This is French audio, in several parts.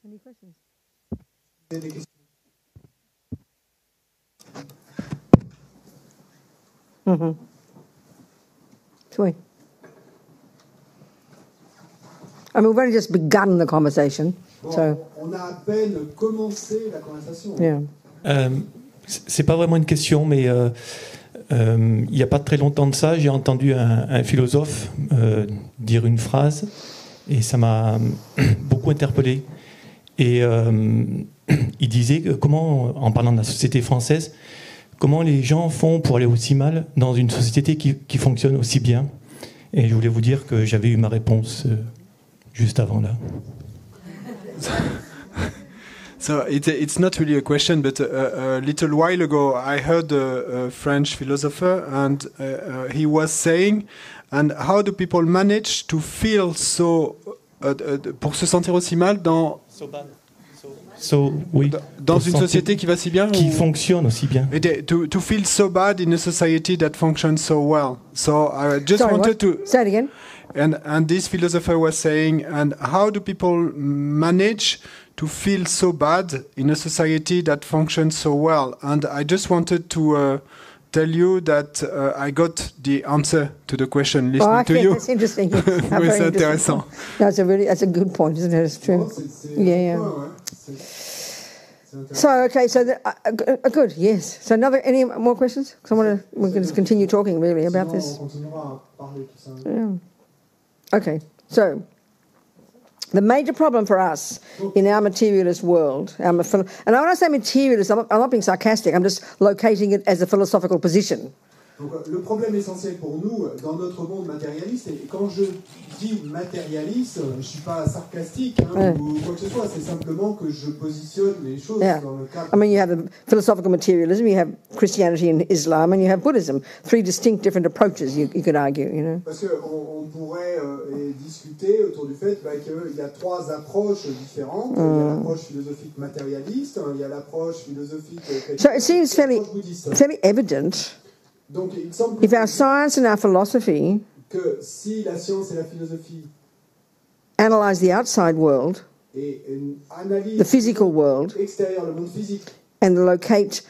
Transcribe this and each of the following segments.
Any questions? Mm-hmm. Sweet. I mean, we've only just begun the conversation. Bon, so. On a à peine commencé la conversation. Yeah. C'est pas vraiment une question, mais il n'y a pas très longtemps de ça, j'ai entendu un philosophe dire une phrase et ça m'a beaucoup interpellé. Et il disait que comment, en parlant de la société française, comment les gens font pour aller aussi mal dans une société qui fonctionne aussi bien. Et je voulais vous dire que j'avais eu ma réponse juste avant là. So it's not really a question, but a little while ago I heard a French philosopher and he was saying, and how do people manage to feel so, pour se sentir aussi mal dans oui, dans une société qui va si bien, qui fonctionne aussi bien. To feel so bad in a society that functions so well. So I just wanted to say it again. And this philosopher was saying, and how do people manage to feel so bad in a society that functions so well? And I just wanted to tell you that I got the answer to the question listening to you. That's interesting. Oui, c'est intéressant. That's a good point, isn't it? It's true. Yeah. So okay, so good, yes. So any more questions? Because we can just continue talking really about this. Yeah. Okay, so the major problem for us in our materialist world, and when I say materialist, I'm not being sarcastic, I'm just locating it as a philosophical position. Donc, le problème essentiel pour nous dans notre monde matérialiste, et quand je dis matérialiste, je ne suis pas sarcastique ou quoi que ce soit, c'est simplement que je positionne les choses dans le cadre. I mean, you have the philosophical materialism, you have Christianity and Islam, and you have Buddhism. Three distinct different approaches, you could argue, you know. Parce qu'on pourrait discuter autour du fait qu'il y a trois approches différentes. Il y a l'approche philosophique matérialiste, il y a l'approche philosophique chrétienne, so it seems fairly evident. Donc, il semble if our science and our philosophy que si la science et la philosophie analyze the outside world, the physical world, extérieur, le monde physique, and locate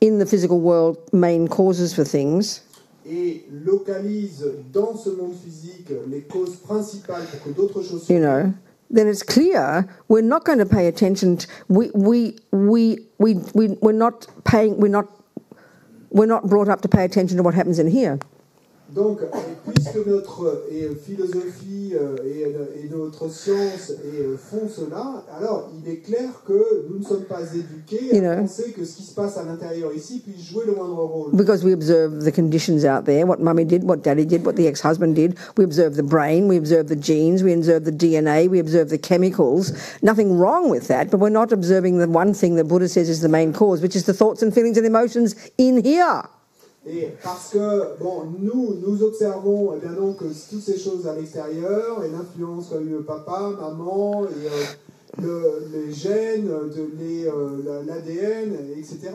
in the physical world main causes for things, et localise dans ce monde physique les causes principales pour que d'autres choses you know, then it's clear we're not going to pay attention to, we're not brought up to pay attention to what happens in here. Donc, puisque notre philosophie et notre science font cela, alors il est clair que nous ne sommes pas éduqués à penser que ce qui se passe à l'intérieur ici puisse jouer le moindre rôle. Because we observe the conditions out there, what mummy did, what daddy did, what the ex-husband did. We observe the brain, we observe the genes, we observe the DNA, we observe the chemicals. Nothing wrong with that, but we're not observing the one thing that Buddha says is the main cause, which is the thoughts and feelings and emotions in here. Et parce que, bon, nous observons donc toutes ces choses à l'extérieur, et l'influence qu'a eu papa, maman, et les gènes, l'ADN, etc.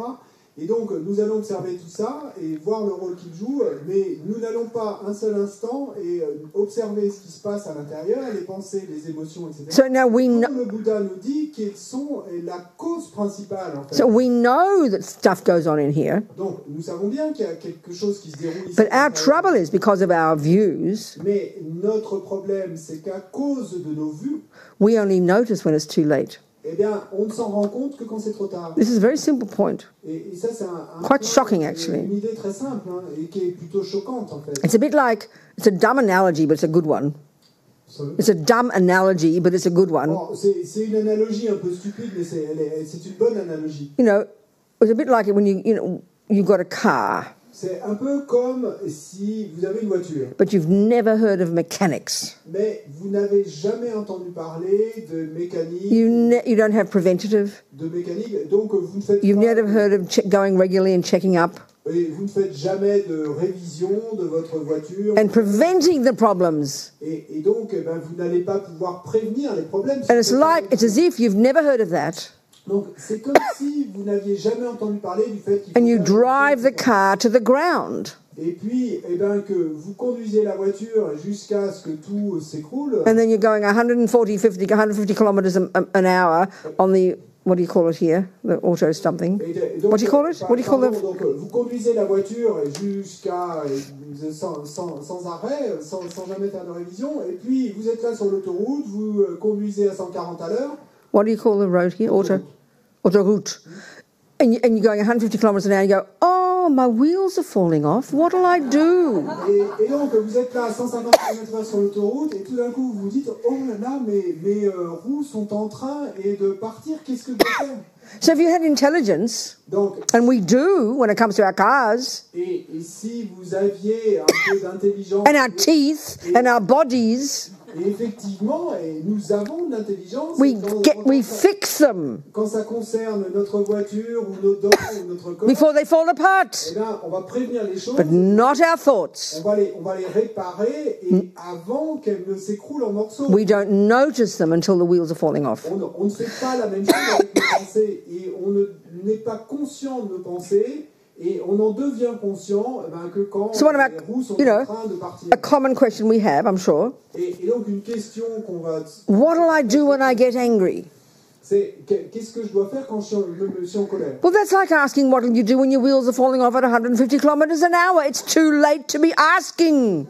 Et donc, nous allons observer tout ça et voir le rôle qu'il joue, mais nous n'allons pas un seul instant et observer ce qui se passe à l'intérieur, les pensées, les émotions, etc. So now Comme le Bouddha nous dit qu'ils sont la cause principale, en fait. So we know that stuff goes on in here. Donc, nous savons bien qu'il y a quelque chose qui se déroule ici. But our trouble is because of our views. Mais notre problème, c'est qu'à cause de nos vues, we only notice when it's too late. Eh bien, on ne s'en rend compte que quand c'est trop tard. This is a very simple point. Et ça, c'est quite shocking, actually. Une idée très simple et qui est plutôt choquante, en fait. It's a bit like, it's a dumb analogy, but it's a good one. It's a dumb analogy, but it's a good one. Bon, c'est une analogie un peu stupide, mais c'est une bonne analogie. You know, it's a bit like when you've got a car. C'est un peu comme si vous avez une voiture. But you've never heard of mechanics. Mais vous n'avez jamais entendu parler de mécanique. You don't have preventative. De mécanique, donc vous ne faites You've never heard of going regularly and checking up. Et vous ne faites jamais de révision de votre voiture. And preventing the problems. Et donc, vous n'allez pas pouvoir prévenir les problèmes. And it's as if you've never heard of that. Donc, c'est comme si vous n'aviez jamais entendu parler du fait qu'il faut... And you drive the car to the ground. Et puis, eh ben, que vous conduisez la voiture jusqu'à ce que tout s'écroule. And then you're going 150 kilometers an hour on the, what do you call it here? The auto something. Donc, What do you call it? What do you call pardon, donc, vous conduisez la voiture jusqu'à sans arrêt, sans jamais faire de révision. Et puis, vous êtes là sur l'autoroute, vous conduisez à 140 à l'heure. What do you call the road here? Autoroute. And you're going 150 kilometers an hour and you go, oh, my wheels are falling off. What'll I do? Et donc, vous êtes là à 150 km/h sur l'autoroute et tout d'un coup, vous vous dites, oh là là, mes roues sont en train de partir, qu'est-ce que je dois faire? So if you had intelligence, donc, and we do when it comes to our cars, et si vous aviez un peu d'intelligence, and our teeth, and our bodies, et effectivement, nous avons de l'intelligence. We fix them. Quand ça concerne notre voiture ou nos dents ou notre corps, before they fall apart. Eh bien, on va prévenir les choses. But not our thoughts. On va les réparer et avant qu'elles ne s'écroulent en morceaux. We don't notice them until the wheels are falling off. On ne fait pas la même chose avec nos pensées et on n'est pas conscient de nos pensées. Et on en devient conscient que quand les roues sont en train de partir. A common question we have, I'm sure. Et donc une question qu'on va... What'll I do when I get angry? C'est qu'est-ce que je dois faire quand je suis en colère? Well, that's like asking what will you do when your wheels are falling off at 150 kilometers an hour. It's too late to be asking.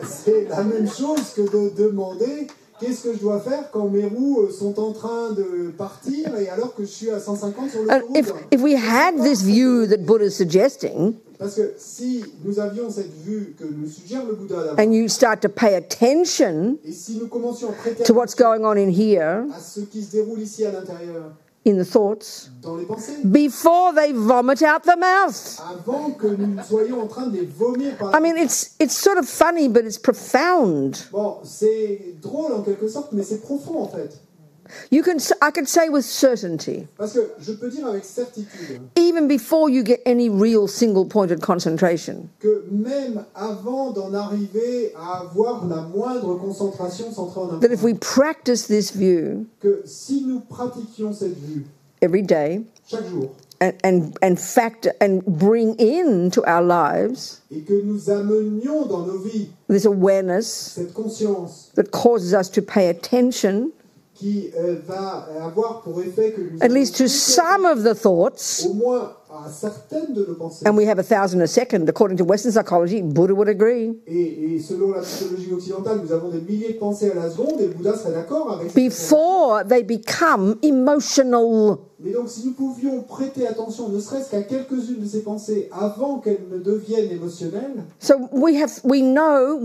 C'est la même chose que de demander... Qu'est-ce que je dois faire quand mes roues sont en train de partir et alors que je suis à 150 sur l'autoroute? If we had this view that Buddha is suggesting, parce que si nous avions cette vue que nous suggère le Bouddha d'abord, and you start to pay attention et si nous commencions à prêter to what's going on in here, à ce qui se déroule ici à l'intérieur, in the thoughts, dans les pensées, before they vomit out the mouth. Avant que nous soyons en train de les vomir par I mean, it's sort of funny, but it's profound. Bon, c'est drôle en quelque sorte, mais c'est profond en fait. I could say with certainty, parce que je peux dire avec certitude, even before you get any real single-pointed concentration, que même avant d'en arriver à avoir la moindre concentration centrée en un that if we practice this view, que si nous pratiquions cette vue every day, chaque jour, and factor and bring into our lives, et que nous amenions dans nos vies this awareness, cette conscience that causes us to pay attention, qui va avoir pour effet que nous at least to some of the thoughts, au moins à certaines de nos pensées. and we have 1,000 a second, according to Western psychology, Buddha would agree. Et selon la psychologie occidentale, nous avons des milliers de pensées à la seconde, et Bouddha serait d'accord avec ça. Before they become emotional. Mais donc, si nous pouvions prêter attention, ne serait-ce qu'à quelques-unes de ces pensées, avant qu'elles ne deviennent émotionnelles. So we know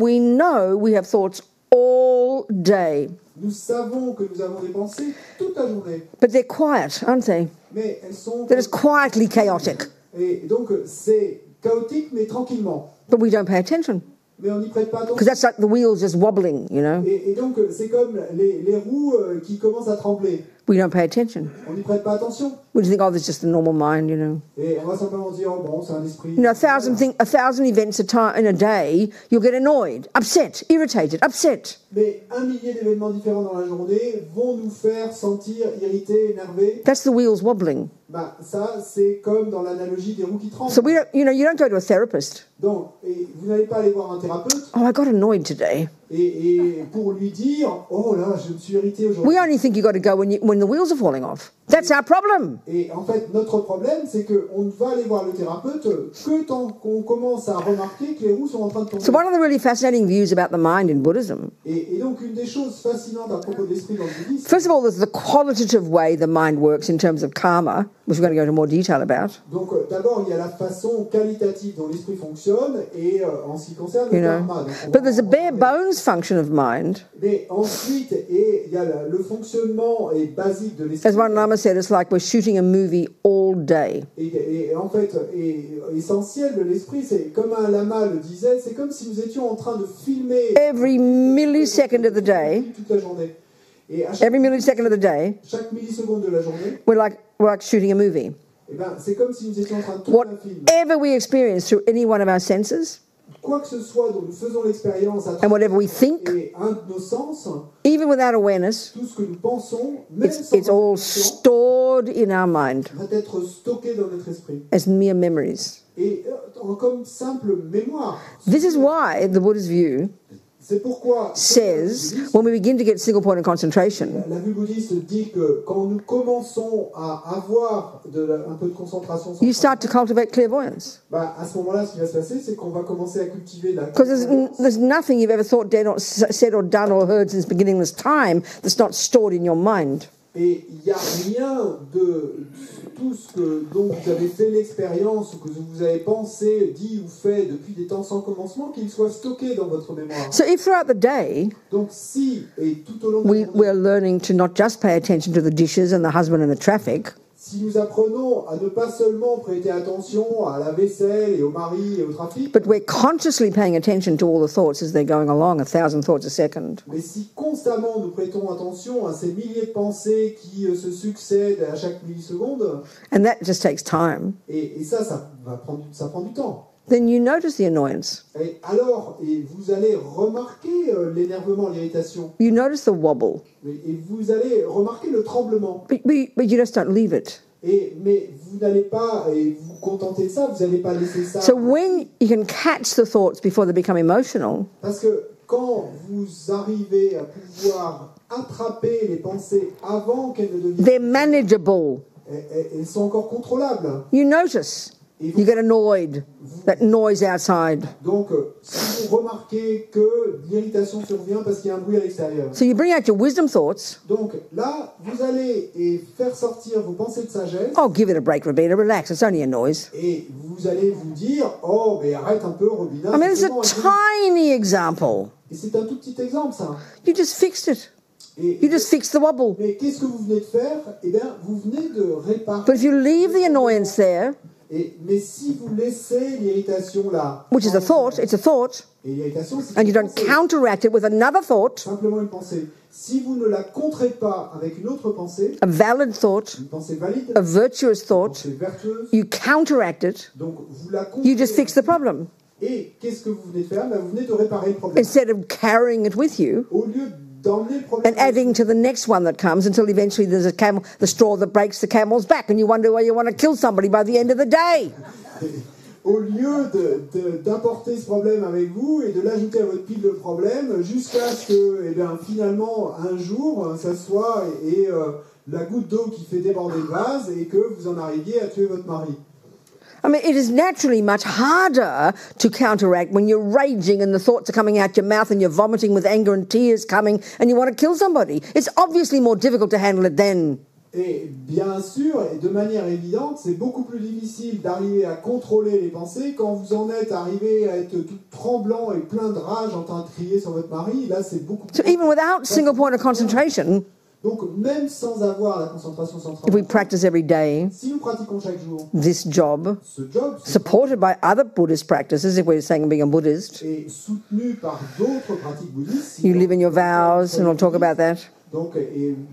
we have thoughts all day. Nous savons que nous avons des pensées toute la journée. But they're quiet, aren't they? Mais elles sont... They're just quietly chaotic. Et donc, c'est chaotique, mais tranquillement. But we don't pay attention. Mais on n'y prête pas attention. Because that's like the wheels just wobbling, you know. Et donc, c'est comme les roues qui commencent à trembler. We don't pay attention. On n'y prête pas attention. We just think, oh, that's just the normal mind, you know. Et on va simplement dire, oh bon, c'est un esprit. You know, 1,000 events in a day, you'll get annoyed, upset, irritated, upset. Mais 1 millier d'événements différents dans la journée vont nous faire sentir irrités, énervés. That's the wheels wobbling. Bah, ça, c'est comme dans l'analogie des roues qui tremblent. So you don't go to a therapist. Donc, et vous n'allez pas aller voir un thérapeute. Oh, I got annoyed today. Et pour lui dire, oh là, je me suis irrité aujourd'hui. We only think you got to go when the wheels are falling off. That's our problem. Et en fait, notre problème, c'est qu'on ne va aller voir le thérapeute que tant qu'on commence à remarquer que les roues sont en train de tomber. So one of the really fascinating views about the mind in Buddhism. Et donc, une des choses fascinantes à propos de l'esprit dans le bouddhisme. First of all, there's the qualitative way the mind works in terms of karma, which we're going to go into more detail about. Donc, d'abord, il y a la façon qualitative dont l'esprit fonctionne et en ce qui concerne le karma. But there's a bare bones function of mind. Mais ensuite, il y a le fonctionnement basique de l'esprit. As one Lama said, it's like we're shooting a movie all day. Et en fait, essentiel de l'esprit, c'est comme un lama le disait, c'est comme si nous étions en train de filmer every millisecond of the day. Toute la journée. Et à every millisecond of the day. Chaque milliseconde de la journée. We're like shooting a movie. Eh ben, c'est comme si nous étions en train de tourner un film. Whatever we experience through any one of our senses. quoi que ce soit dont nous faisons l'expérience à and whatever we think, et un de nos sens, even without awareness, tout ce que nous pensons, même sans it's all intention, stored in our mind va être stocké dans notre esprit. as mere memories. Et comme simple mémoire. This is why the Buddha's view C'est pourquoi says when we begin to get single point of concentration, la vue bouddhiste dit que quand nous commençons à avoir un peu de concentration, you start to cultivate clairvoyance. à ce moment-là, ce qui va se passer, c'est qu'on va commencer à cultiver la Because there's nothing you've ever thought, said or done or heard since beginningless time that's not stored in your mind. Et il n'y a rien de tout ce dont vous avez fait l'expérience ou que vous avez pensé, dit ou fait depuis des temps sans commencement, qu'il soit stocké dans votre mémoire. So if throughout the day Donc si, et tout au long de la journée, we're learning to not just pay attention to the dishes and the husband and the traffic, si nous apprenons à ne pas seulement prêter attention à la vaisselle et au mari et au trafic, but we're consciously paying attention to all the thoughts as they're going along, 1,000 thoughts a second, mais si constamment nous prêtons attention à ces milliers de pensées qui se succèdent à chaque milliseconde, and that just takes time, et ça prend du temps. then you notice the annoyance. Et alors, vous allez remarquer l'énervement, l'irritation, You notice the wobble, et vous allez remarquer le tremblement. but you just don't leave it. Mais vous n'allez pas vous contenter de ça, vous n'allez pas laisser ça. So when you can catch the thoughts before they become emotional, Parce que quand vous arrivez à pouvoir attraper les pensées avant qu'elles ne deviennent... they're manageable. Elles sont encore contrôlables. You notice. You get annoyed, that noise outside. Donc, si vous remarquez que l'irritation survient parce qu'il y a un bruit à l'extérieur. So you bring out your wisdom thoughts. Donc là, vous allez faire sortir vos pensées de sagesse. Oh, give it a break, Robina, relax, it's only a noise. Et vous allez vous dire, oh, mais arrête un peu, Robina. I mean, it's a c'est seulement un tiny example. Et c'est un tout petit exemple, ça. You just fixed it. You just fixed the wobble. Mais qu'est-ce que vous venez de faire? Eh bien, vous venez de réparer. But if you leave the annoyance there, Mais si vous laissez l'irritation là, which is a thought, it's a thought, et l'irritation, c'est and you une don't pensée, counteract it with another thought, simplement une pensée. Si vous ne la contrez pas avec une autre pensée, a valid thought, une pensée valide, a virtuous une thought, pensée vertueuse, you counteract it, donc vous la you just contrez. fix the problem. Et qu'est-ce que vous venez de faire? Vous venez de réparer le problème. Instead of carrying it with you Au lieu d'emmener le problème, and adding to the next one that comes until eventually there's the straw that breaks the camel's back and you wonder why you want to kill somebody by the end of the day. au lieu d'importer ce problème avec vous et de l'ajouter à votre pile de problèmes jusqu'à ce que, finalement, un jour, ça soit la goutte d'eau qui fait déborder le vase et que vous en arriviez à tuer votre mari. I mean, it is naturally much harder to counteract when you're raging and the thoughts are coming out your mouth and you're vomiting with anger and tears coming and you want to kill somebody. It's obviously more difficult to handle it then. Et bien sûr, et de manière évidente, c'est beaucoup plus difficile d'arriver à contrôler les pensées quand vous en êtes arrivé à être tout tremblant et plein de rage en train de crier sur votre mari. Là, c'est beaucoup plus... So even without single point of concentration, Donc, même sans avoir la concentration centrale, if we practice every day si nous pratiquons chaque jour this job, ce job, supported by other Buddhist practices, if we're saying being a Buddhist, est soutenu par d'autres pratiques bouddhistes. you live in your vows, and we'll talk about that. Donc,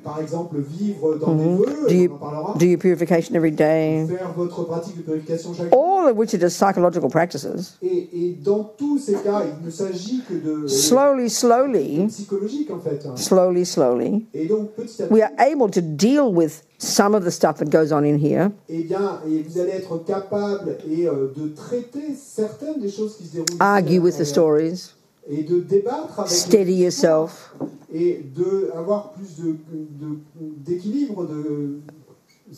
par exemple, vivre dans des vœux, on en parlera. Do your purification every day, Faire votre pratique de purification chaque jour. all of which are just psychological practices. Et dans tous ces cas, il ne s'agit que de Slowly, psychologique, en fait. slowly, Et donc, petit à we petit, are able to deal with some of the stuff that goes on in here, et vous allez être capable de traiter certaines des choses qui se déroulent argue ici à with the l'intérieur, stories, et de débattre avec steady yourself, et d'avoir plus d'équilibre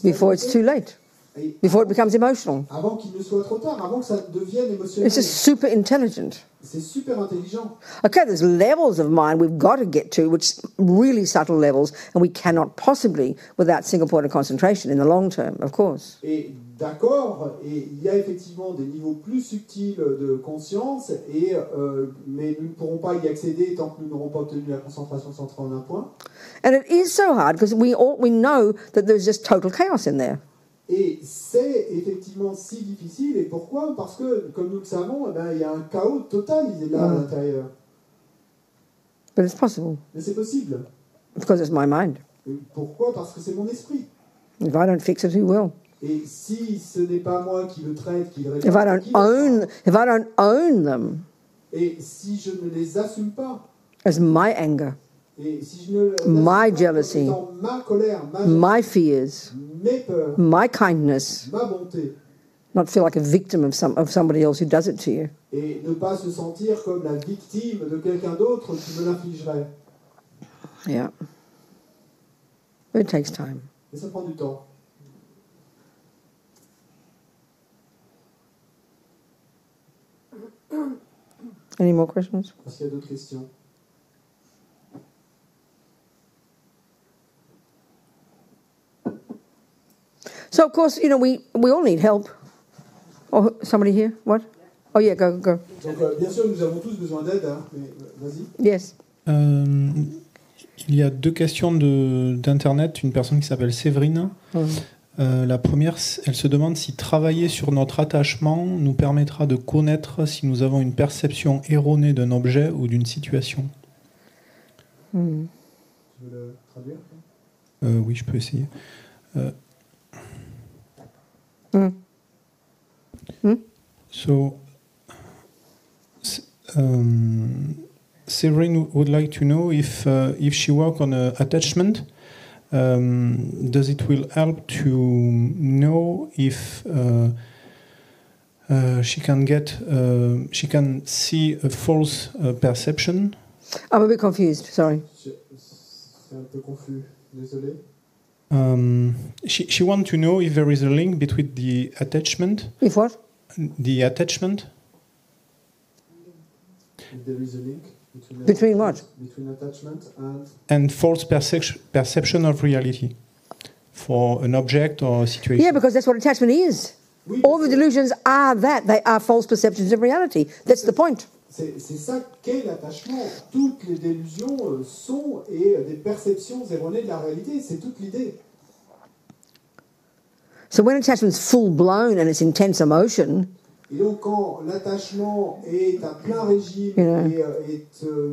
before it's too late, et before it becomes emotional. avant qu'il ne soit trop tard, avant que ça devienne émotionnel. It's just super intelligent. C'est super intelligent. Okay, there's levels of mind we've got to get to, which really subtle levels, and we cannot possibly without single point of concentration in the long term, of course. Et d'accord, et il y a effectivement des niveaux plus subtils de conscience, mais nous ne pourrons pas y accéder tant que nous n'aurons pas obtenu la concentration centrale en un point. And it is so hard because we know that there's just total chaos in there. Et c'est effectivement si difficile. Et pourquoi? Parce que, comme nous le savons, il y a un chaos total là à l'intérieur. But it's possible Mais c'est possible. because it's my mind. Et pourquoi? Parce que c'est mon esprit. If I don't fix it, who will? Et si ce n'est pas moi qui le traite, qui le If I répare, don't own them, Et si je ne les assume pas, as my anger, et si je ne my l'assume pas jealousy, comme étant ma colère, my fears, mes peurs, my kindness, ma bonté, not feel like a victim of somebody else who does it to you. et ne pas se sentir comme la victime de quelqu'un d'autre qui me l'infligerait. Yeah. It takes time. Et ça prend du temps. Any more questions? Est-ce qu'il y a d'autres questions? So, of course, we all need help. Oh, somebody here? What? Oh, yeah, go. Donc, bien sûr, nous avons tous besoin d'aide, hein, mais vas-y. Yes. Il y a 2 questions d'Internet. Une personne qui s'appelle Séverine. La première, elle se demande si travailler sur notre attachement nous permettra de connaître si nous avons une perception erronée d'un objet ou d'une situation. Tu veux le traduire? Oui, je peux essayer. So, Séverine would like to know if she work on attachment, does it will help to know if she can see a false perception. I'm a bit confused, sorry. C'est un peu confus, désolé. She wants to know if there is a link between the attachment. If what? The attachment. If there is a link Between what? Between attachment and false perception of reality for an object or a situation. Yeah, because that's what attachment is. Oui, All the delusions are that. They are false perceptions of reality. That's the point. c'est ça qu'est l'attachement. Toutes les délusions sont des perceptions erronées de la réalité. C'est toute l'idée. So when attachment's full-blown and it's intense emotion, Et donc, quand l'attachement est à plein régime et est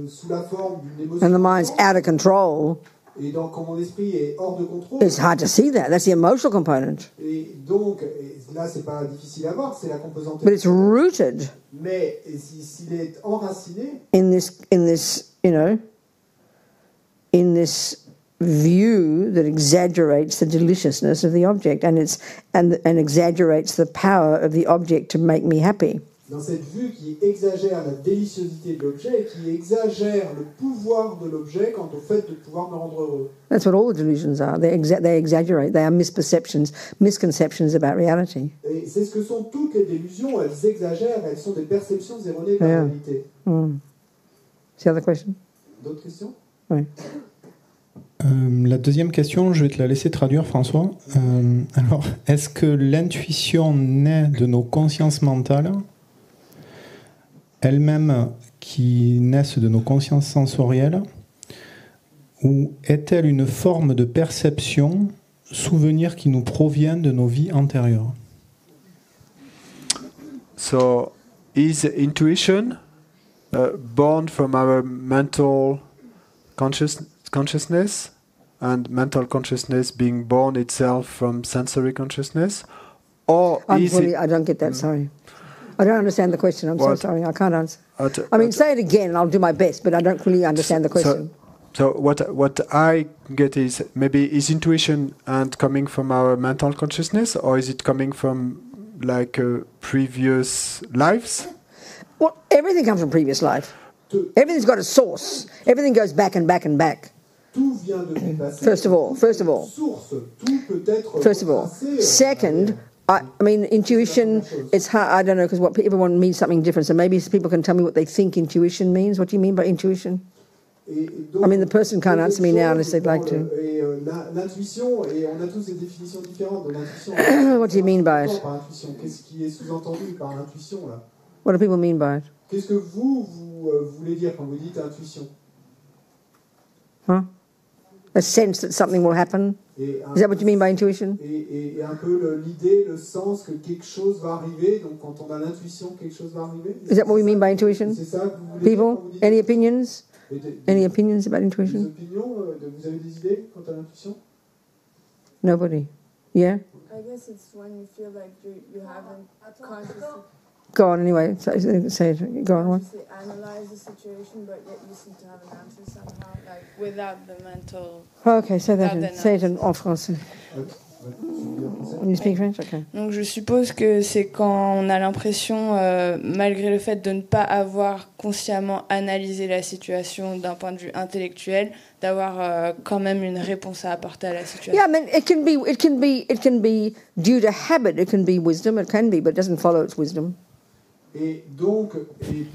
sous la forme d'une émotion, and the mind's out of control, et donc quand mon esprit est hors de contrôle, it's hard to see that. That's the emotional component. et donc là, c'est pas difficile à voir, c'est la composante. But it's rooted Mais s'il est enraciné in this view that exaggerates the deliciousness of the object and exaggerates the power of the object to make me happy. dans cette vue qui exagère la déliciosité de l'objet et qui exagère le pouvoir de l'objet quant au fait de pouvoir me rendre heureux. That's what all the delusions are. They exaggerate. They are misconceptions about reality. Et c'est ce que sont toutes les délusions. Elles exagèrent. Elles sont des perceptions erronées de la réalité. Is the other question? D'autres questions? Oui. La deuxième question, je vais te la laisser traduire, François. Alors, est-ce que l'intuition naît de nos consciences mentales, elles-mêmes qui naissent de nos consciences sensorielles, ou est-elle une forme de perception, souvenir qui nous provient de nos vies antérieures? So, is intuition born from our mental consciousness, and mental consciousness being born itself from sensory consciousness? Or I don't get that, sorry. I don't understand the question. I'm so sorry. I can't answer. Say it again and I'll do my best, but I don't really understand the question. So what I get is, maybe is intuition and coming from our mental consciousness, or is it coming from like previous lives? Well, everything comes from previous life. Everything's got a source. Everything goes back and back and back. Tout vient de vie passée. First of all. Source. Tout peut être First of all. Second, I mean, intuition, it's hard, I don't know, because everyone means something different. So maybe people can tell me what they think intuition means. What do you mean by intuition? Donc, I mean, the person can't answer me now unless they'd like to. L'intuition, et on a tous des définitions différentes de l'intuition. What do you mean by it? Par intuition, qu'est-ce qui est sous-entendu par l'intuition là? What do people mean by it? Qu'est-ce que vous voulez dire quand vous dites intuition? Huh? A sense that something will happen? Is that what you mean by intuition? Et un peu l'idée, le sens que quelque chose va arriver. Donc quand on a l'intuition, quelque chose va arriver. Is that what we mean by intuition? C'est ça que vous voulez dire quand vous People, dites any opinions? Any opinions about Des intuition? opinions, vous avez des idées quant à l'intuition? Nobody. Yeah? I guess it's when you feel like you haven't consciously. go on anyway. Say it. Go on. What? Analyze the situation, but yet you seem to have an answer somehow, like without the mental. Okay, say that. Say it en français. You speak French? Okay. Donc je suppose que c'est quand on a l'impression, malgré le fait de ne pas avoir consciemment analysé la situation d'un point de vue intellectuel, d'avoir quand même une réponse à apporter à la situation. Yeah, I mean, it can be due to habit. It can be wisdom. It can be, but it doesn't follow its wisdom. Et donc,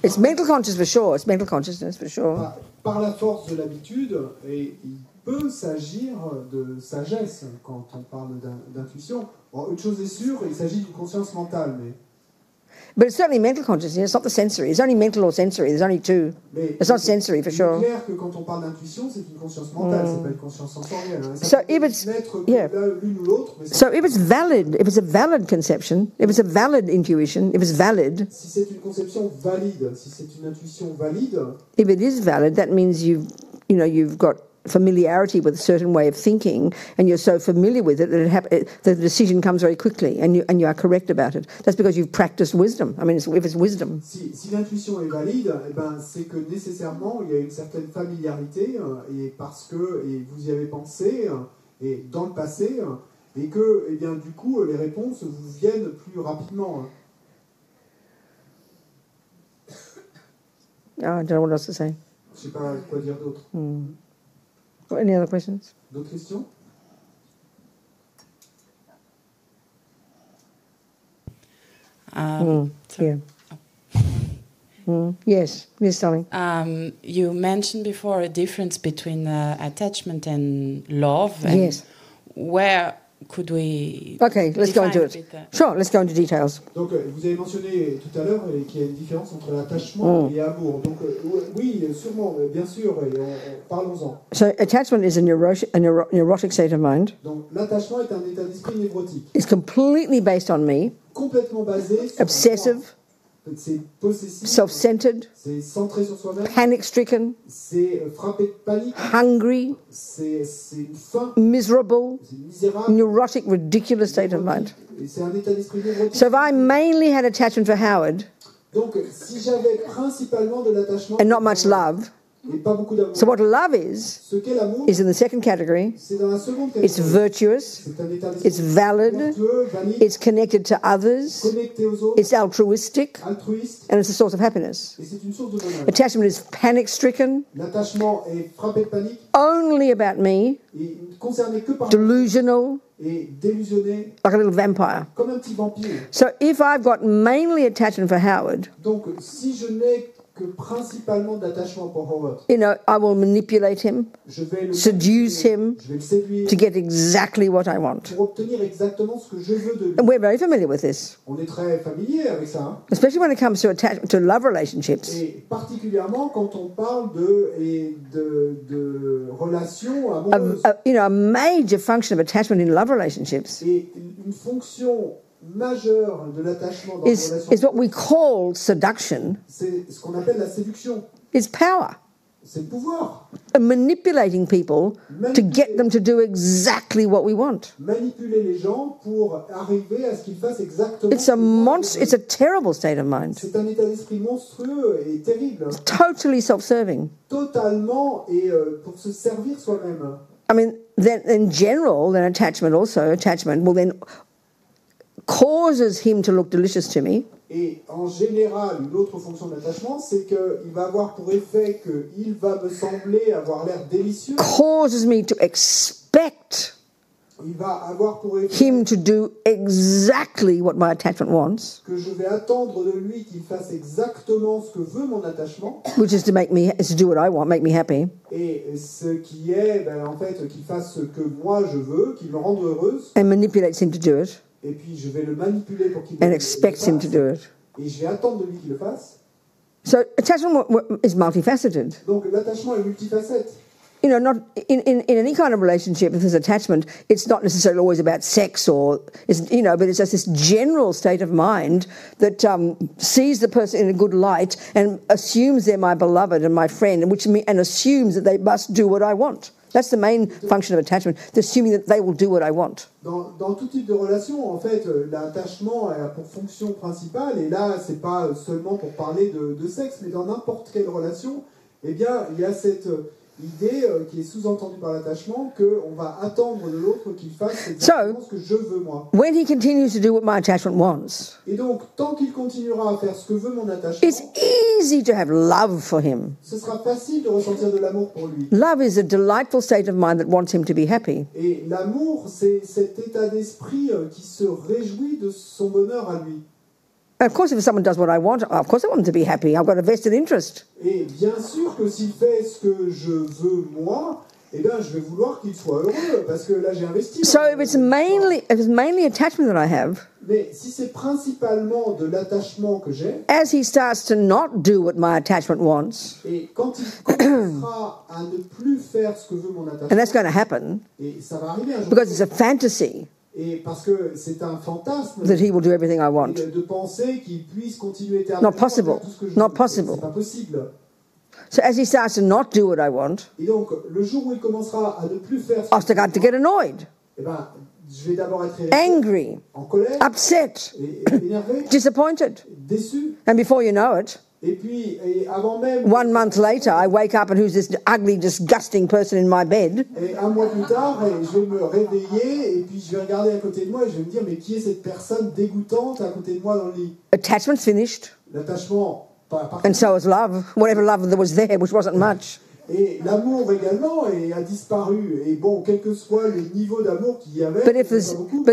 It's mental consciousness for sure. It's mental consciousness for sure. Par la force de l'habitude, et il peut s'agir de sagesse quand on parle d'intuition. Bon, une chose est sûre, il s'agit d'une conscience mentale, mais But it's certainly mental consciousness. It's not the sensory. It's only mental or sensory. There's only two. It's not sensory for sure. C'est clair que quand on parle d'intuition, c'est une conscience mentale, c'est pas une conscience sensorielle. Hein. So if it's l'une ou l'autre. So if it's valid, if it's a valid conception, if it's a valid intuition, if it's valid. Si c'est une conception valide, si c'est une intuition valide. If it is valid, that means you've got familiarity with a certain way of thinking, and you're so familiar with it that the decision comes very quickly, and you are correct about it. That's because you've practiced wisdom. I mean, if it's wisdom. Si l'intuition est valide, eh ben, c'est que nécessairement il y a une certaine familiarité, et parce que vous y avez pensé, et dans le passé, et que, eh bien, du coup, les réponses vous viennent plus rapidement. Oh, I don't know what else to say. Je sais pas quoi dire d'autre. Any other questions? D'autres questions? Yes, darling. You mentioned before a difference between attachment and love. And yes. Where could we? Okay, let's go into it. Sure, let's go into details. Donc, vous avez mentionné tout à l'heure qu'il y a une différence entre l'attachement et l'amour. Donc, oui, sûrement, bien sûr, et parlons-en. So, attachment is a neurotic state of mind. Donc, l'attachement est un état d'esprit névrotique. It's completely based on me. Complètement basé sur obsessive. C'est possessif. Self-centered. C'est centré sur soi-même. Panic-stricken. C'est frappé de panique. Hungry. C'est une faim. Miserable. C'est misérable. Neurotic, ridiculous state of mind. C'est un état d'esprit névrotique. So if I mainly had attachment for Howard. Donc, si j'avais principalement de l'attachement. And not much love. Et pas beaucoup d'amour. So what love is in the second category. C'est dans la seconde catégorie. It's virtuous. C'est un état d'esprit it's valid. Vertueux, valide. It's connected to others. Connecté aux autres. It's altruistic. Altruiste. And it's a source of happiness. Et c'est une source de bonheur. Attachment is panic-stricken. L'attachement est frappé de panique. Only about me. Et concerné que par delusional. Et délusionné. Like a little vampire. Comme un petit vampire. So if I've got mainly attachment for Howard. Donc si je n'ai que principalement d'attachement pour Howard. I will manipulate him, seduce him, to get exactly what I want. Pour obtenir exactement ce que je veux de lui. And we're very familiar with this. On est très familier avec ça. Hein? Especially when it comes to love relationships. Et particulièrement quand on parle de relations amoureuses. A major function of attachment in love relationships. Et une fonction majeure de l'attachement dans les relations is what we call seduction. C'est ce qu'on appelle la séduction. It's power. C'est le pouvoir. Manipulating people to get them to do exactly what we want. Manipuler les gens pour arriver à ce qu'ils fassent exactement. It's a terrible state of mind. C'est un état d'esprit monstrueux et terrible. It's totally self-serving. Totalement et pour se servir soi-même. I mean, then in general, attachment will then causes him to look delicious to me. Et en général, une autre fonction de l'attachement, c'est qu'il va avoir pour effet qu'il va me sembler avoir l'air délicieux. Causes me to expect il va avoir pour effet him to do exactly what my attachment wants. Que je vais attendre de lui qu'il fasse exactement ce que veut mon attachement. Which is to do what I want, make me happy. Et ce qui est, en fait, qu'il fasse ce que moi je veux, qu'il me rende heureuse. And manipulates him to do it. Et puis je vais le manipuler pour qu'il and expects him to do it. Et je vais attendre de lui qu'il le fasse. So attachment is multifaceted. Donc l'attachement est multifacette. you know, not in any kind of relationship, if there's attachment, it's not necessarily always about sex or, you know, but it's just this general state of mind that sees the person in a good light and assumes they're my beloved and my friend, and assumes that they must do what I want. That's the main function of attachment, assuming that they will do what I want. Dans tout type de relation, en fait, l'attachement a pour fonction principale, et là, c'est pas seulement pour parler de sexe, mais dans n'importe quelle relation, eh bien, il y a cette idée qui est sous-entendue par l'attachement qu'on va attendre de l'autre qu'il fasse exactement ce que je veux moi. When he continues to do what my attachment wants, et donc, tant qu'il continuera à faire ce que veut mon attachement, it's easy to have love for him. Ce sera facile de ressentir de l'amour pour lui. Love is a delightful state of mind that wants him to be happy. Et l'amour, c'est cet état d'esprit qui se réjouit de son bonheur à lui. Of course, if someone does what I want, of course I want them to be happy. I've got a vested interest. Et bien sûr que s'il fait ce que je veux moi, eh bien je vais vouloir qu'il soit heureux parce que là j'ai investi. So if it's mainly attachment that I have, mais si c'est principalement de l'attachement que j'ai, as he starts to not do what my attachment wants, et quand il commencera à ne plus faire ce que veut mon attachement, and that's going to happen, et ça va arriver un jour, because it's a fantasy. Et parce que c'est un fantasme that he will do everything I want. De penser qu'il puisse continuer éternellement not possible. Tout ce que je not veux. possible. C'est pas possible. So as he starts to not do what I want, et donc le jour où il commencera à ne plus faire I'll start to get annoyed. Eh ben, je vais d'abord être angry, en colère, upset, énervé, disappointed, déçu. And before you know it, et puis avant même 1 month later, I wake up and who's this ugly, disgusting person in my bed? Et un mois plus tard, je vais me réveiller et puis je vais regarder à côté de moi et je vais me dire mais qui est cette personne dégoûtante à côté de moi dans le lit? Attachment's finished. L'attachement pas. And so is love, whatever love there was there, which wasn't much. Et l'amour également a disparu. Et bon, quel que soit le niveau d'amour qu'il y avait, but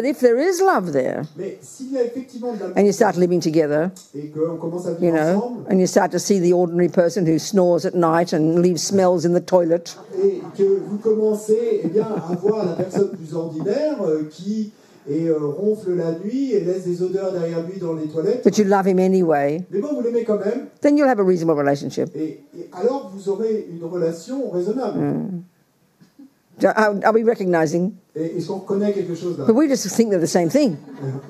if there is love there, mais s'il y a effectivement de l'amour, and you start living together, et qu'on commence à vivre ensemble, and you start to see the ordinary person who snores at night and leaves smells in the toilet, et que vous commencez à voir la personne plus ordinaire qui ronfle la nuit et laisse des odeurs derrière lui dans les toilettes. But you love him anyway. Mais bon, vous l'aimez quand même. Then you'll have a reasonable relationship. Et alors vous aurez une relation raisonnable. Are we recognizing? Est-ce qu'on reconnaît quelque chose là? But we just think they're the same thing.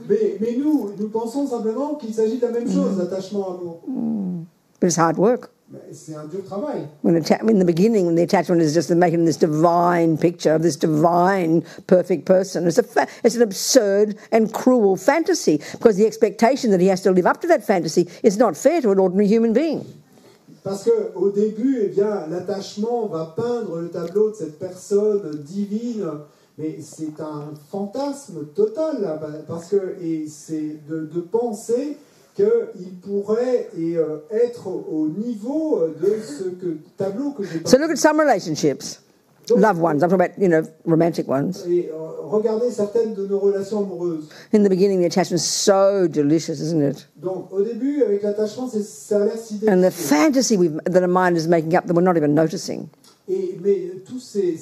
Mais nous pensons simplement qu'il s'agit de la même chose, attachement, amour. But it's hard work. C'est un dur travail. In the beginning, when the attachment is just making this divine picture of this divine, perfect person, it's an absurd and cruel fantasy because the expectation that he has to live up to that fantasy is not fair to an ordinary human being. Parce que au début, l'attachement va peindre le tableau de cette personne divine, mais c'est un fantasme total là, parce que c'est de penser qu'il pourrait être au niveau de ce tableau que j'ai. So look at some relationships, love ones. I'm talking about, romantic ones. Et regardez certaines de nos relations amoureuses. In the beginning, the attachment is so delicious, isn't it? Donc au début, avec l'attachement, ça a l'air si délicieux. And the fantasy that a mind is making up that we're not even noticing. Mais tous ces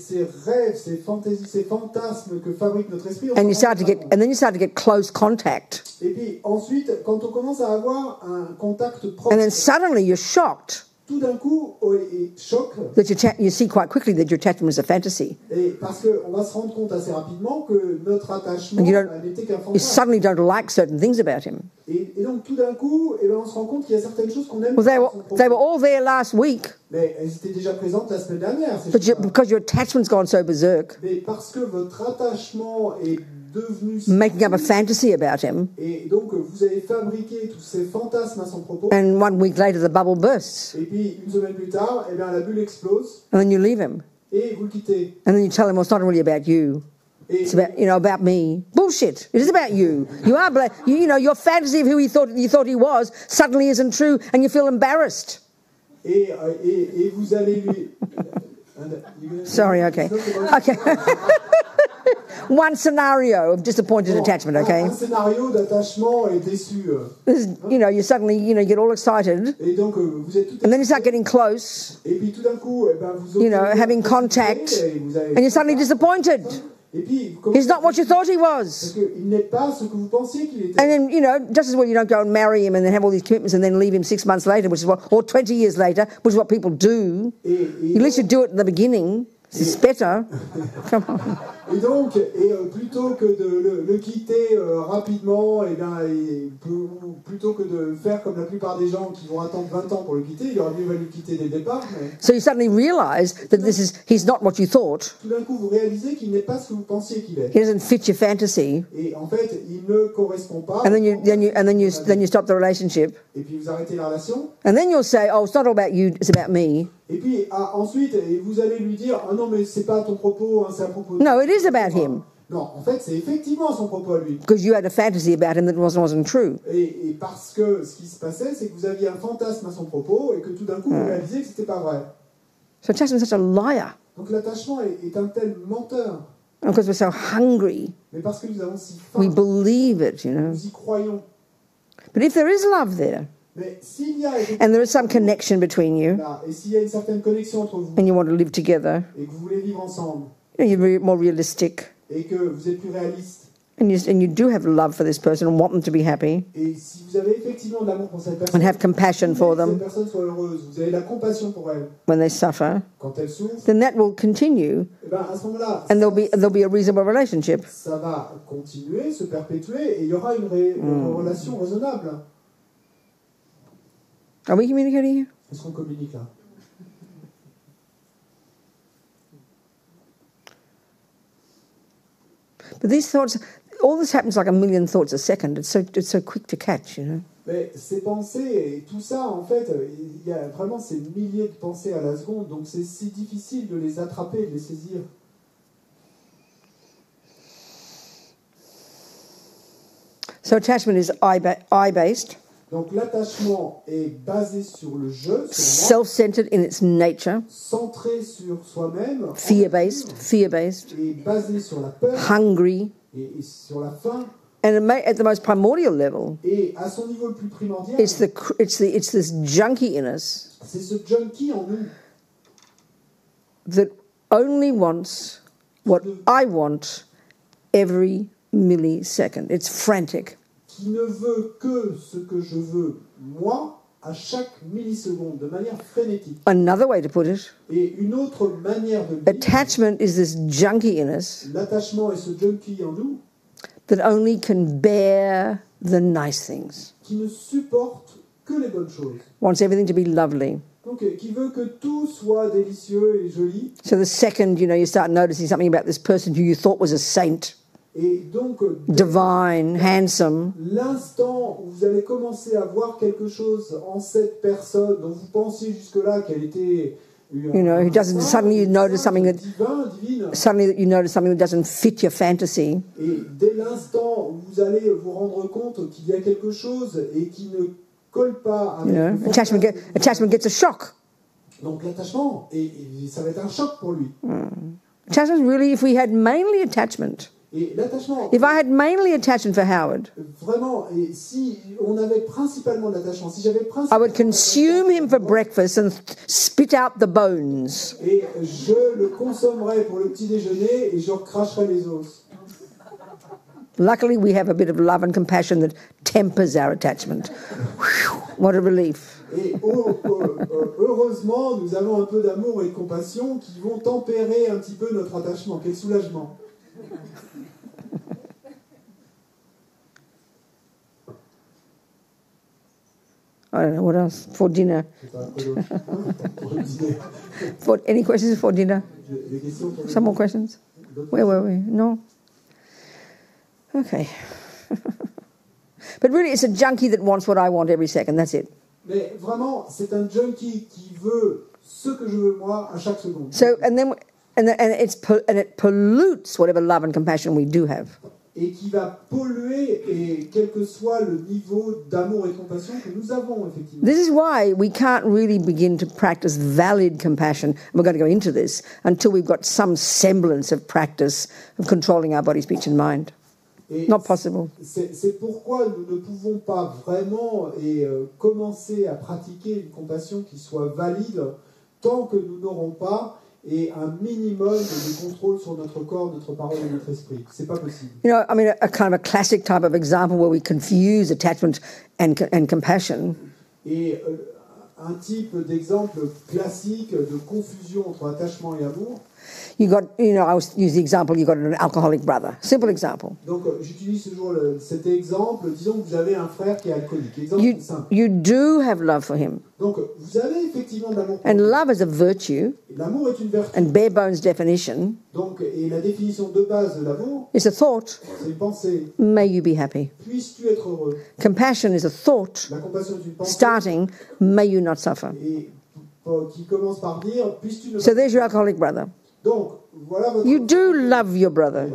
rêves, ces fantaisies, ces fantasmes que fabrique notre esprit. And then you start to get close contact. Et puis ensuite, quand on commence à avoir un contact proche. And then suddenly you're shocked. Tout d'un coup, choc. That you see quite quickly that your attachment is a fantasy. Et parce qu'on va se rendre compte assez rapidement que notre attachement n'était qu'un fantasme. You suddenly don't like certain things about him. Et donc tout d'un coup, on se rend compte qu'il y a certaines choses qu'on aime. Well, they were all there last week. Mais elles étaient déjà présentes la semaine dernière. Because your attachment's gone so berserk. Mais parce que votre attachement est devenu making up a fantasy about him. Et donc vous avez fabriqué tous ces fantasmes à son propos. And 1 week later the bubble bursts. Et puis une semaine plus tard, la bulle explose. And then you leave him. Et vous le quittez. And then you tell him, well, it's not really about you. It's about, about me. Bullshit. It is about you. You are your fantasy of who you thought he was suddenly isn't true, and you feel embarrassed. Et vous allez lui. Sorry. Okay. Okay. One scenario of disappointed attachment. Okay. Un scénario d'attachement et déçu. You suddenly you get all excited. Et donc vous êtes tout. And then you start getting close. Et puis tout d'un coup, vous having contact, and you're suddenly disappointed. Et puis, he's not what you thought he was. Parce qu'il n'est pas ce que vous pensiez qu'il était. And then, just as well, you don't go and marry him and then have all these commitments and then leave him 6 months later, or 20 years later, which is what people do. At least you do it in the beginning. It's better. Come on. Et donc, plutôt que de le quitter rapidement, plutôt que de faire comme la plupart des gens qui vont attendre 20 ans pour le quitter, il aurait mieux valu le quitter dès le départ. Mais... So you suddenly realize that he's not what you thought. Tout d'un coup, vous réalisez qu'il n'est pas ce que vous pensiez qu'il est. He doesn't fit your fantasy. Et en fait, il ne correspond pas. And then you stop the relationship. Et puis vous arrêtez la relation. And then you'll say, "Oh, it's not all about you; it's about me." Et puis ensuite, vous allez lui dire, ah non mais c'est pas à ton propos, hein, c'est à propos. No, it is about him. Non, en fait, c'est effectivement son propos à lui. Because you had a fantasy about him that wasn't true. Et parce que ce qui se passait, c'est que vous aviez un fantasme à son propos et que tout d'un coup, vous réalisiez que c'était pas vrai. So attachment is such a liar. Donc l'attachement est un tel menteur. And because we're so hungry, Mais parce que nous avons si we faim, believe it, you know. nous y croyons. But if there is love there, Mais s'il y a and there is some connection between you, là, et s'il y a une certaine connexion entre vous and you want to live together, et que vous voulez vivre ensemble you're more realistic, et que vous êtes plus réaliste and you do have love for this person and want them to be happy, et si vous avez effectivement de l'amour pour cette personne, and have compassion for que cette them personne soit heureuse, vous avez de la compassion pour elle when they suffer, quand elle souffre, then that will continue, et ben à ce moment-là, and there'll be a reasonable relationship. ça va continuer, se perpétuer et il y aura une relation raisonnable. Are we communicating here? Est-ce qu'on communique là? But these thoughts, all this happens like a million thoughts a second. It's so quick to catch, you know. Mais ces pensées et tout ça, en fait, il y a vraiment ces milliers de pensées à la seconde, donc c'est si difficile de les attraper, de les saisir. So attachment is I-based, Donc l'attachement est basé sur le jeu, sur moi, self-centered in its nature, centré sur soi-même, fear-based, et basé sur la peur hungry, et sur la faim. and at the most primordial level, Et à son niveau le plus primordial, it's this junkie in us c'est ce junkie en nous that only wants what I want every millisecond. It's frantic. qui ne veut que ce que je veux, moi, à chaque milliseconde, de manière frénétique. Another way to put it, Et une autre manière de vivre, attachment is this junkie in us l'attachement est ce junkie en nous that only can bear the nice things, qui ne supporte que les bonnes choses. wants everything to be lovely. Donc, qui veut que tout soit délicieux et joli. So the second, you start noticing something about this person who you thought was a saint, Et donc, divine, handsome, l'instant où vous allez commencer à voir quelque chose en cette personne dont vous pensiez jusque-là qu'elle était he doesn't, suddenly you notice something that, divine, suddenly you notice something that doesn't fit your fantasy, et dès l'instant où vous allez vous rendre compte qu'il y a quelque chose et qui ne colle pas avec le attachment gets a shock. donc l'attachement, et ça va être un choc pour lui. Attachment, really, if we had mainly attachment, Et l'attachement, if I had mainly attachment for Howard, vraiment, et si on avait principalement de l'attachement, si j'avais I principalement would consume him for breakfast and spit out the bones. et je le consommerais pour le petit déjeuner et je recracherais les os. Luckily, we have a bit of love and compassion that tempers our attachment. Whew, what a relief. Et heureusement, nous avons un peu d'amour et de compassion qui vont tempérer un petit peu notre attachement. Quel soulagement. I don't know, what else? For dinner. Pour le dîner. Any questions for dinner? Des questions pour le Some more dîner? questions? Where were we? No? Okay. But really, it's a junkie that wants what I want every second. That's it. Mais vraiment, c'est un junkie qui veut ce que je veux moi à chaque seconde. So, and it pollutes whatever love and compassion we do have. Et qui va polluer, et quel que soit le niveau d'amour et de compassion que nous avons, effectivement. This is why we can't really begin to practice valid compassion, and we're going to go into this, until we've got some semblance of practice of controlling our body, speech and mind. Et Not possible. c'est pourquoi nous ne pouvons pas vraiment commencer à pratiquer une compassion qui soit valide tant que nous n'aurons pas un minimum de contrôle sur notre corps, notre parole et notre esprit. C'est pas possible. I mean, a kind of a classic type of example where we confuse attachment and compassion. Et un type d'exemple classique de confusion entre attachement et amour. You got, I use the example, you got an alcoholic brother. Simple example. Donc, j'utilise toujours cet exemple. Disons que vous avez un frère qui est alcoolique. Exemple simple. You do have love for him. Donc, vous avez effectivement de l'amour pour And lui. love is a virtue. L'amour est une vertu. And bare bones definition Donc, et la définition de base de l'amour, is a thought. c'est une pensée. May you be happy. Puisses-tu être heureux? Compassion is a thought. La compassion est une pensée. Starting, may you not suffer. Et qui commence par dire, puisses-tu ne So there's your alcoholic brother. Donc, voilà votre... You do love your brother.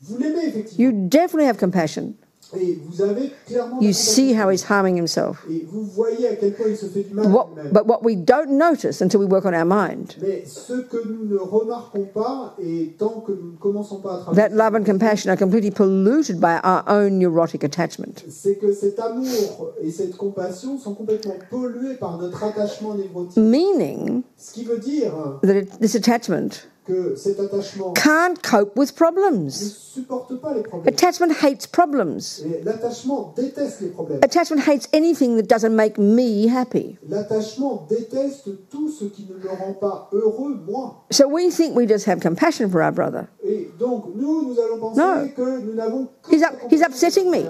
Vous l'aimez effectivement. You definitely have compassion. Et vous avez clairement... You see how he's harming himself. Et vous voyez à quel point il se fait du mal à lui-même. But what we don't notice until we work on our mind, Mais ce que nous ne remarquons pas, et tant que nous ne commençons pas à travailler... that love and compassion are completely polluted by our own neurotic attachment. C'est que cet amour et cette compassion sont complètement pollués par notre attachement névrotique. Meaning Ce qui veut dire that this attachment que cet attachement can't cope with ne problems. supporte pas les problèmes. Attachment hates problems. Et l'attachement déteste les problèmes. Attachment hates anything that doesn't make me happy. L'attachement déteste tout ce qui ne me rend pas heureux, moi. So we think we just have compassion for our brother. Et donc, nous allons penser No. que nous n'avons que... He's upsetting me.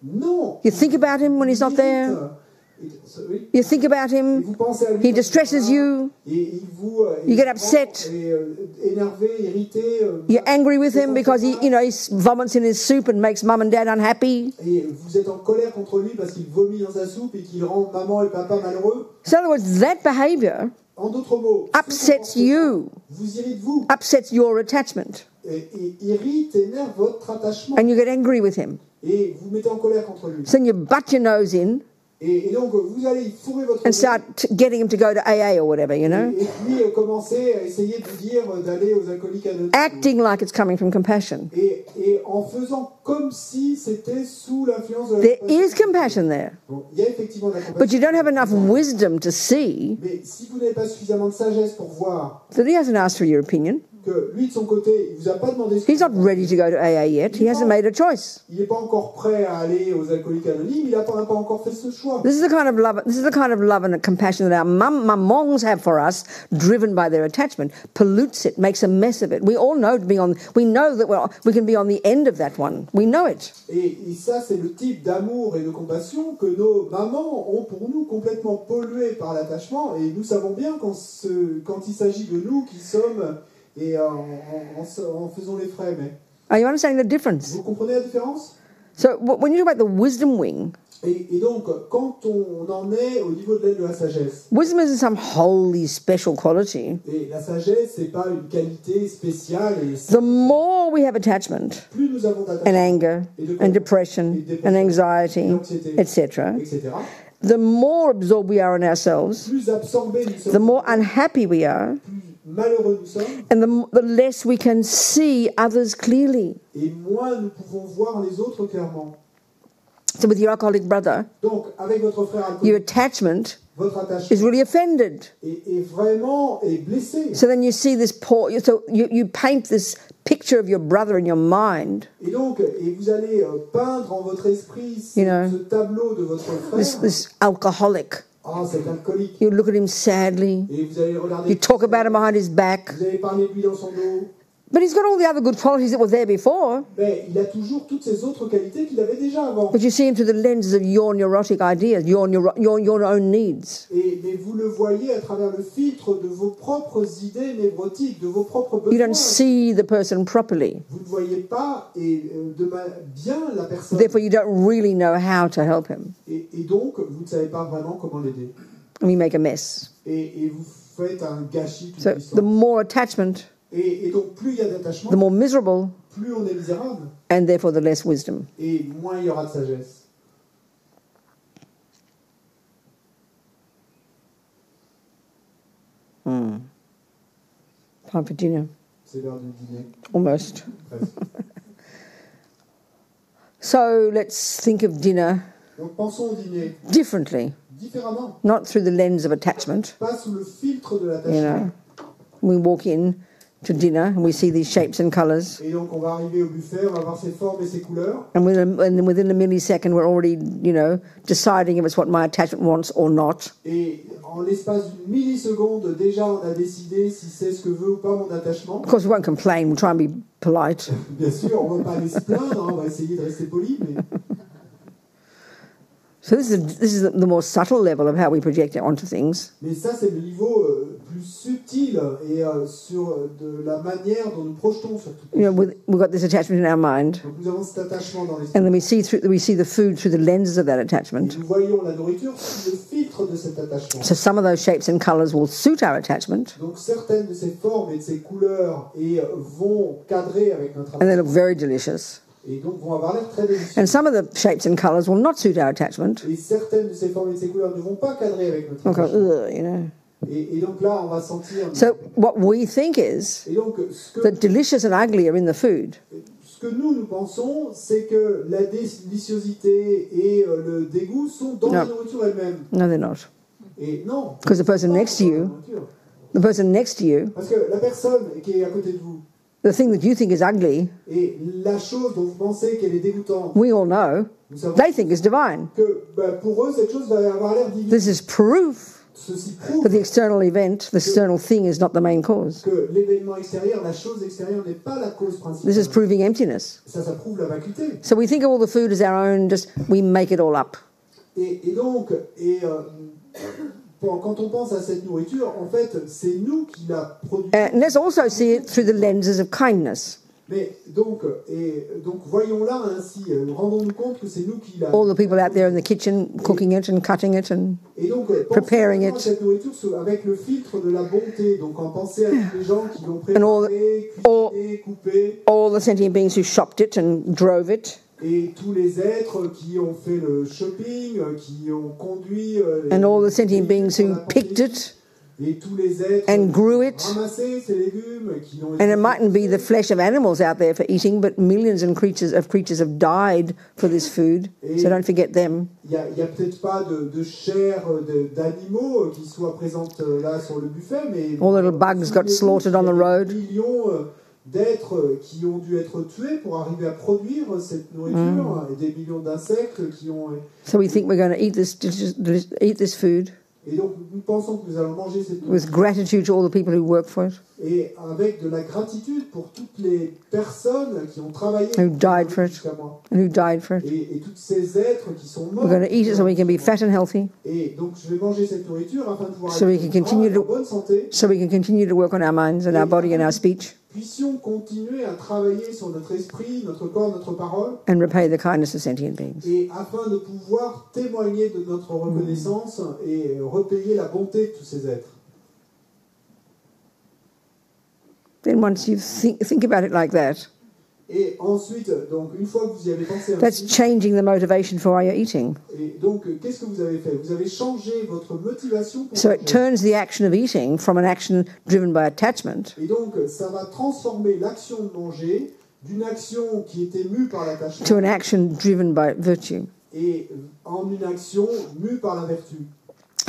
Non. You think about him when he's not there. Oui. You think about Et him. vous pensez à lui. He distresses you. Et il vous... You get upset. Et, énervé, irrité. You're angry with him because he vomits in his soup and makes mum and dad unhappy. Et vous êtes en colère contre lui parce qu'il vomit dans sa soupe et qu'il rend maman et papa malheureux. So in other words, that behavior En d'autres mots, upsets you, vous irrite vous. upsets your attachment, Et irrite, énerve votre attachement. and you get angry with him. Et vous mettez en colère contre lui. So then you butt your nose in Et donc, vous allez fourrer votre and nez. start getting him to go to AA or whatever, you know, Et puis commencer à essayer de lui dire d'aller aux alcooliques anonymes. acting like it's coming from compassion. Et en faisant comme si c'était sous l'influence de la There compassion. is compassion there, Bon, il y a effectivement de la but compassion. you don't have enough wisdom to see Mais si vous n'avez pas suffisamment de sagesse pour voir that he hasn't asked for your opinion. que lui, de son côté, il ne vous a pas demandé ce He's not ready to go to AA yet. He hasn't made a choice. il n'est pas encore prêt à aller aux alcooliques anonymes, il n'a pas encore fait ce choix. This is the kind of love. This is the kind of love and compassion that our mamongs have for us, driven by their attachment, pollutes it, makes a mess of it. We all know we know that we can be on the end of that one. We know it. Et ça, c'est le type d'amour et de compassion que nos mamans ont pour nous complètement pollué par l'attachement. Et nous savons bien quand il s'agit de nous qui sommes et en faisant les frais. Mais Are you understanding the difference? vous comprenez la différence? So when you talk about the wisdom wing, Et donc, quand on en est au niveau de l'aide de la sagesse, wisdom isn't some holy special quality. et la sagesse, c'est pas une qualité spéciale, et The more we have attachment plus nous avons and d'attachement, anger and depression and anxiety, etc., etc., the more absorbed we are in ourselves, plus absorbés nous the sommes, more unhappy we are, plus malheureux nous sommes, and the less we can see others clearly. et moins nous pouvons voir les autres clairement. So with your alcoholic brother, Donc, avec votre frère your alcoolique, attachment votre attachement is really offended. est vraiment blessé. So then you see this poor, so you paint this picture of your brother in your mind, Et donc, vous allez peindre en votre esprit You know, ce tableau de votre frère. this alcoholic. Ah, cet alcoolique. You look at him sadly, Et vous allez regarder. you talk about him behind his back, Vous allez parler de lui dans son dos. but he's got all the other good qualities that were there before, Mais il a toujours toutes ces autres qualités qu'il avait déjà avant. but you see him through the lenses of your neurotic ideas, your own needs. Mais vous le voyez à travers le filtre de vos propres idées névrotiques, de vos propres You don't besoins. see the person properly. Vous ne voyez pas bien la personne. Therefore, you don't really know how to help him. Et donc, vous ne savez pas vraiment comment l'aider. And we make a mess. Et vous faites un gâchis toute So the l'histoire. more attachment, Et donc, plus il y a d'attachement, the more miserable, plus on est misérable. and therefore the less wisdom. Et moins il y aura de sagesse. Time for dinner. C'est l'heure du dîner. Almost. Presque. So let's think of dinner Donc, pensons au dîner differently, différemment. not through the lens of attachment. Pas sous le filtre de You l'attachement. know, we walk in, to dinner and we see these shapes and colours. Et donc on va arriver au buffet, on va voir ses formes et ses couleurs. And within a millisecond, we're already, deciding if it's what my attachment wants or not. Et en l'espace d'une milliseconde, déjà on a décidé si c'est ce que veut ou pas mon attachement. Of course, we won't complain. We'll try and be polite. Bien sûr, on ne va pas aller se plaindre, on va essayer de rester poli, mais... So this is the more subtle level of how we project it onto things. Mais ça, c'est le niveau plus subtil et sur de la manière dont nous projetons sur tout. We've got this attachment in our mind, Donc nous avons cet attachement dans l'esprit. and then we see the food through the lenses of that attachment. Et nous voyons la nourriture sous le filtre de cet attachement. So some of those shapes and colours will suit our attachment, Donc certaines de ces formes et de ces couleurs vont cadrer avec notre and they attachement look very delicious. et donc vont avoir l'air très délicieux. And some of the shapes and colours will not suit our attachment. Et certaines de ces formes et de ces couleurs ne vont pas cadrer avec notre We'll go, attachement. Et donc là, on va sentir... So what we think is Et donc, that delicious and ugly are in the food. ce que nous pensons, c'est que la déliciosité et le dégoût sont dans la nourriture elle-même. No, they're not. Et non. Because the person next to you, Parce que la personne qui est à côté de vous, the thing that you think is ugly, et la chose dont vous pensez qu'elle est dégoûtante, we all know, nous savons they think is divine. que pour eux, cette chose va avoir l'air divine. This is proof Ceci prouve that the external event, the external thing, is not the main cause. que l'événement extérieur, la chose extérieure n'est pas la cause principale. This is proving emptiness. Ça prouve la vacuité. So we think of all the food as our own, just we make it all up. Et donc, quand on pense à cette nourriture, en fait, c'est nous qui la produisons. And let's also see it through the lenses of kindness. Mais donc voyons-la ainsi, rendons-nous compte que c'est nous qui la... All the people out there in the kitchen cooking it and cutting it and Et donc, preparing pensez à it. cette nourriture avec le filtre de la bonté. Donc, en pensez à tous les gens qui l'ont And all- préparé, cuisiné, coupé, all the sentient beings who shopped it and drove it, et tous les êtres qui ont fait le shopping, qui ont conduit... and all the sentient beings who picked it, et tous les êtres and grew it. qui ont ramassé ces légumes, qui l'ont... and it mightn't be the flesh of animals out there for eating, but millions and creatures have died for this food, so don't forget them. Il n'y a peut-être pas de chair d'animaux qui soit présente là sur le buffet, mais... All the little bugs got slaughtered on the road. Des millions d'êtres qui ont dû être tués pour arriver à produire cette nourriture, et des millions d'insectes qui ont... So we think we're going to eat this food Et donc nous pensons que nous allons manger cette nourriture, with gratitude to all the people who work for it, et avec de la gratitude pour toutes les personnes qui ont travaillé Who died for it. jusqu'à moi, and who died for it. et tous ces êtres qui sont morts. We're going to eat it so we can be fat and healthy, Et donc je vais manger cette nourriture afin de pouvoir So we être can continue en to- bonne santé, so we can continue to work on our minds and our body and our speech, puissions continuer à travailler sur notre esprit, notre corps, notre parole, and repay the kindness of sentient beings. et afin de pouvoir témoigner de notre reconnaissance et repayer la bonté de tous ces êtres. Then once you think about it like that, Et ensuite, donc une fois que vous y avez pensé that's ainsi, changing the motivation for why you're eating. et donc qu'est-ce que vous avez fait? Vous avez changé votre motivation pour So it manger. turns the action of eating from an action driven by attachment Et donc ça va transformer l'action de manger d'une action qui était mue par to l'attachement an action driven by virtue. et en une action mue par la vertu.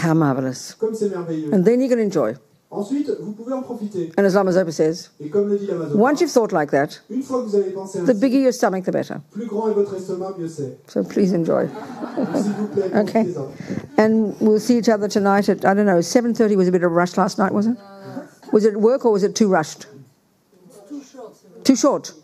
How marvelous. Comme c'est merveilleux. And then you can enjoy. Ensuite, vous pouvez en profiter. And as Lama Zopa says, Et comme le dit l'Amazon, once you've thought like that, une fois que vous avez pensé the ainsi, bigger your stomach, the better. plus grand est votre estomac, mieux c'est. So please enjoy. Donc, s'il vous plaît, Okay. profitez-en. And we'll see each other tonight at, I don't know, 7:30 was a bit of a rush last night, was it? Was it work or was it too rushed? Too short.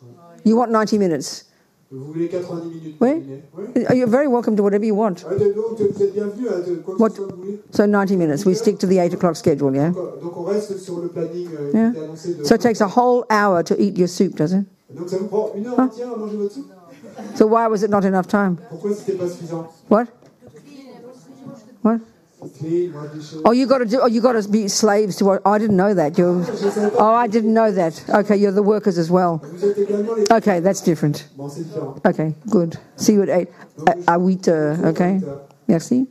You want 90 minutes. Vous voulez 90 minutes Oui. pour dîner? Oui. You're very welcome to whatever you want. Ah, donc, vous êtes bienvenus à quoi que What- ce soit que vous voulez. So 90 minutes. We stick to the 8 o'clock schedule, yeah? Donc on reste sur le planning Yeah. qui était annoncé de... So it takes a whole hour to eat your soup, does it? Donc ça vous prend une heure entière à manger votre soupe? So why was it not enough time? Pourquoi c'était pas suffisant? What? What? Clean, moi, des choses... Oh, you got to be slaves to what? I didn't know that. Oh, I didn't know that. Okay, you're the workers as well. Vous êtes également les... Okay, that's different. Bon, c'est différent. Okay, good. See you at 8. À 8 heures, okay? Merci.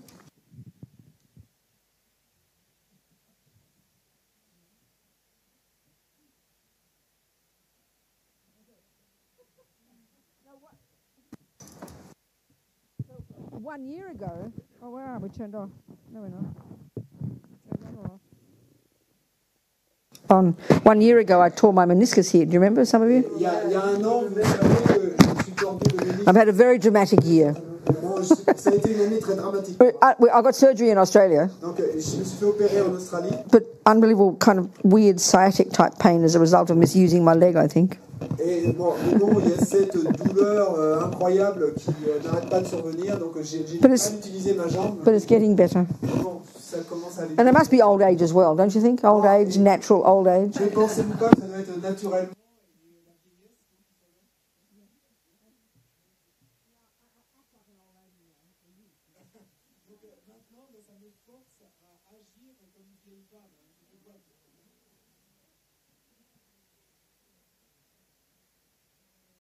One year ago, oh, where are we? Turned off. No, we're not. Turned on or off? on. 1 year ago, I tore my meniscus here. Do you remember, some of you? Il y a un an, vous savez que je me suis tordu le ménisque. I've had a very dramatic year. Bon, ça a été une année très dramatique. I got surgery in Australia, Donc, je me suis fait opérer en Australie. but unbelievable kind of weird sciatic type pain as a result of misusing my leg, I think. Et bon, il y a cette douleur incroyable qui n'arrête pas de survenir. Donc, j'ai du mal à utiliser ma jambe. But it's getting better. Bon, ça commence à aller. And it must be old age as well, don't you think? Old age, natural old age. Ne pensez-vous pas que ça doit être naturellement?